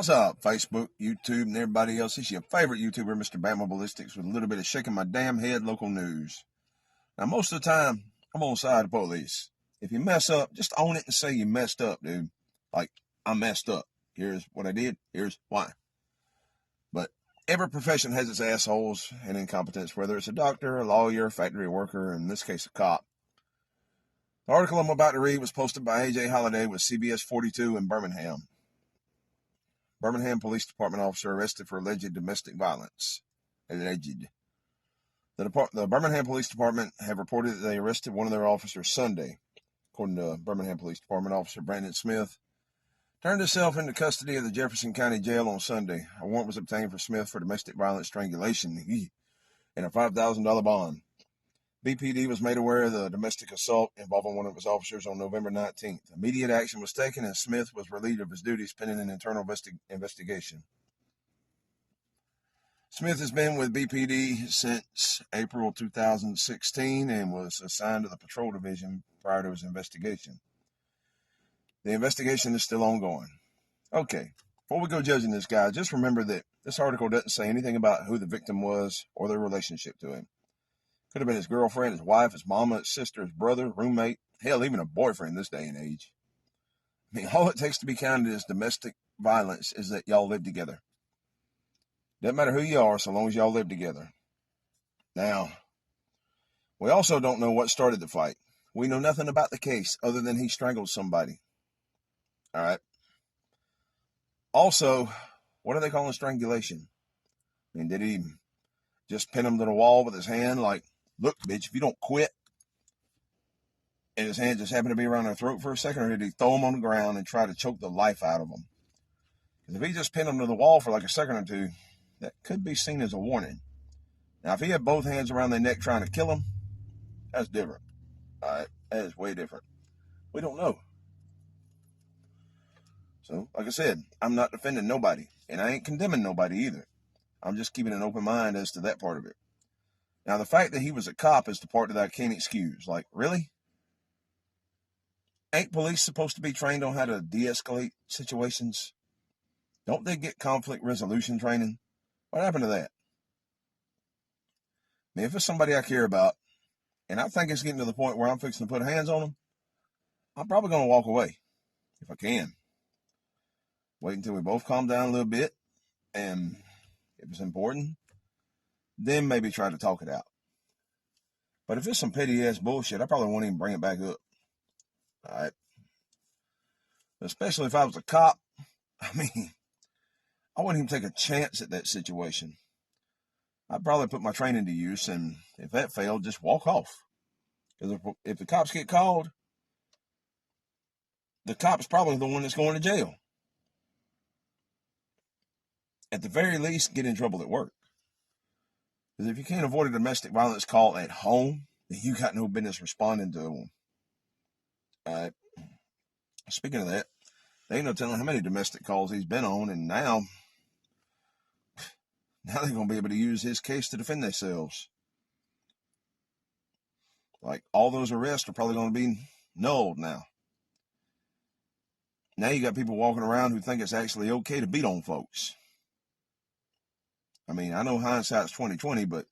What's up, Facebook, YouTube, and everybody else? It's your favorite YouTuber, Mr. Bama Ballistics, with a little bit of shaking my damn head local news. Now, most of the time, I'm on the side of the police. If you mess up, just own it and say you messed up, dude. Like, I messed up. Here's what I did. Here's why. But every profession has its assholes and incompetence, whether it's a doctor, a lawyer, a factory worker, in this case, a cop. The article I'm about to read was posted by AJ Holiday with CBS 42 in Birmingham. Birmingham Police Department officer arrested for alleged domestic violence. Alleged. The Birmingham Police Department have reported that they arrested one of their officers Sunday. According to Birmingham Police Department officer Brandon Smith, turned himself into custody of the Jefferson County Jail on Sunday. A warrant was obtained for Smith for domestic violence strangulation and a $5,000 bond. BPD was made aware of the domestic assault involving one of his officers on November 19th. Immediate action was taken and Smith was relieved of his duties pending an internal investigation. Smith has been with BPD since April 2016 and was assigned to the patrol division prior to his investigation. The investigation is still ongoing. Okay, before we go judging this guy, just remember that this article doesn't say anything about who the victim was or their relationship to him. Could have been his girlfriend, his wife, his mama, his sister, his brother, roommate, hell, even a boyfriend this day and age. I mean, all it takes to be counted as domestic violence is that y'all live together. Doesn't matter who you are, so long as y'all live together. Now, we also don't know what started the fight. We know nothing about the case other than he strangled somebody. All right. Also, what are they calling strangulation? I mean, did he just pin him to the wall with his hand like, look, bitch, if you don't quit, and his hand just happened to be around her throat for a second, or did he throw him on the ground and try to choke the life out of him? Because if he just pinned him to the wall for like a second or two, that could be seen as a warning. Now, if he had both hands around their neck trying to kill him, that's different. All right, that is way different. We don't know. So, like I said, I'm not defending nobody, and I ain't condemning nobody either. I'm just keeping an open mind as to that part of it. Now, the fact that he was a cop is the part that I can't excuse. Like, really? Ain't police supposed to be trained on how to de-escalate situations? Don't they get conflict resolution training? What happened to that? I mean, if it's somebody I care about, and I think it's getting to the point where I'm fixing to put hands on them, I'm probably going to walk away, if I can. Wait until we both calm down a little bit, and if it's important, then maybe try to talk it out. But if it's some petty-ass bullshit, I probably won't even bring it back up. All right? Especially if I was a cop, I mean, I wouldn't even take a chance at that situation. I'd probably put my training to use, and if that failed, just walk off. Because if the cops get called, the cop's probably the one that's going to jail. At the very least, get in trouble at work. Because if you can't avoid a domestic violence call at home, then you got no business responding to them. All right. Speaking of that, they ain't no telling how many domestic calls he's been on, and now they're going to be able to use his case to defend themselves. Like, all those arrests are probably going to be nulled now. Now you got people walking around who think it's actually okay to beat on folks. I mean, I know hindsight's 20/20, but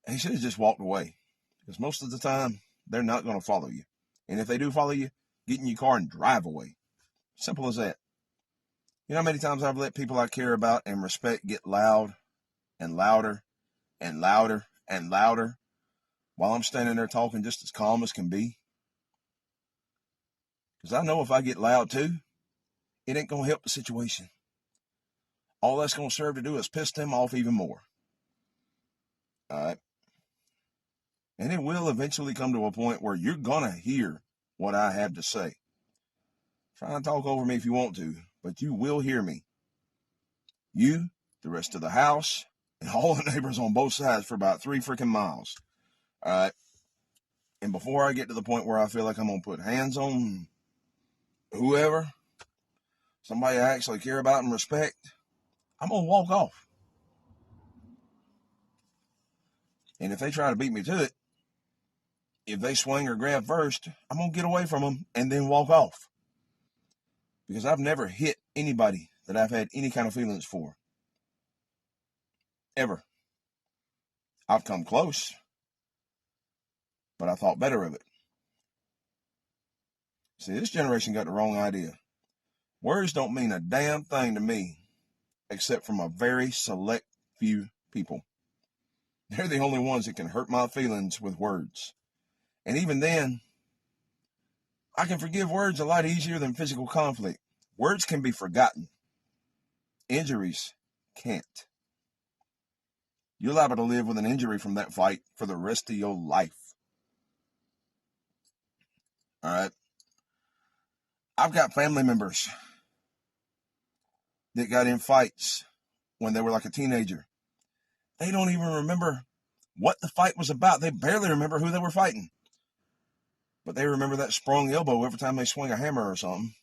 he should have just walked away. Because most of the time, they're not going to follow you. And if they do follow you, get in your car and drive away. Simple as that. You know how many times I've let people I care about and respect get loud and louder and louder and louder while I'm standing there talking just as calm as can be? Because I know if I get loud too, it ain't going to help the situation. All that's going to serve to do is piss them off even more. All right? And it will eventually come to a point where you're going to hear what I have to say. Try and talk over me if you want to, but you will hear me. You, the rest of the house, and all the neighbors on both sides for about 3 freaking miles. All right? And before I get to the point where I feel like I'm going to put hands on whoever, somebody I actually care about and respect, I'm going to walk off. And if they try to beat me to it, if they swing or grab first, I'm going to get away from them and then walk off. Because I've never hit anybody that I've had any kind of feelings for. Ever. I've come close, but I thought better of it. See, this generation got the wrong idea. Words don't mean a damn thing to me, except from a very select few people. They're the only ones that can hurt my feelings with words. And even then, I can forgive words a lot easier than physical conflict. Words can be forgotten. Injuries can't. You're liable to live with an injury from that fight for the rest of your life. All right? I've got family members that got in fights when they were like a teenager. They don't even remember what the fight was about. They barely remember who they were fighting. But they remember that sprung elbow every time they swing a hammer or something.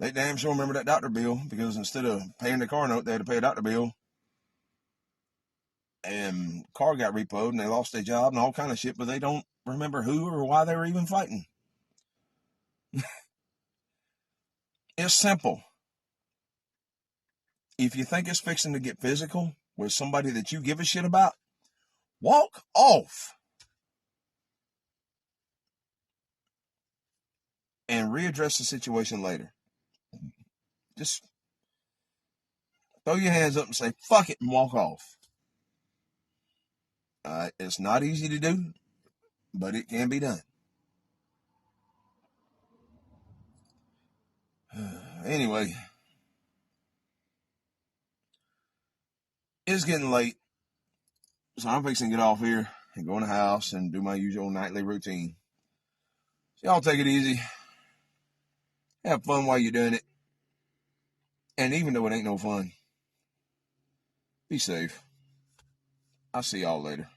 They damn sure remember that doctor bill, because instead of paying the car note, they had to pay a doctor bill. And car got repoed and they lost their job and all kind of shit, but they don't remember who or why they were even fighting. It's simple. If you think it's fixing to get physical with somebody that you give a shit about, walk off and readdress the situation later. Just throw your hands up and say, fuck it, and walk off. It's not easy to do, but it can be done. Anyway, it's getting late, so I'm fixing to get off here and go in the house and do my usual nightly routine. So y'all take it easy. Have fun while you're doing it. And even though it ain't no fun, be safe. I'll see y'all later.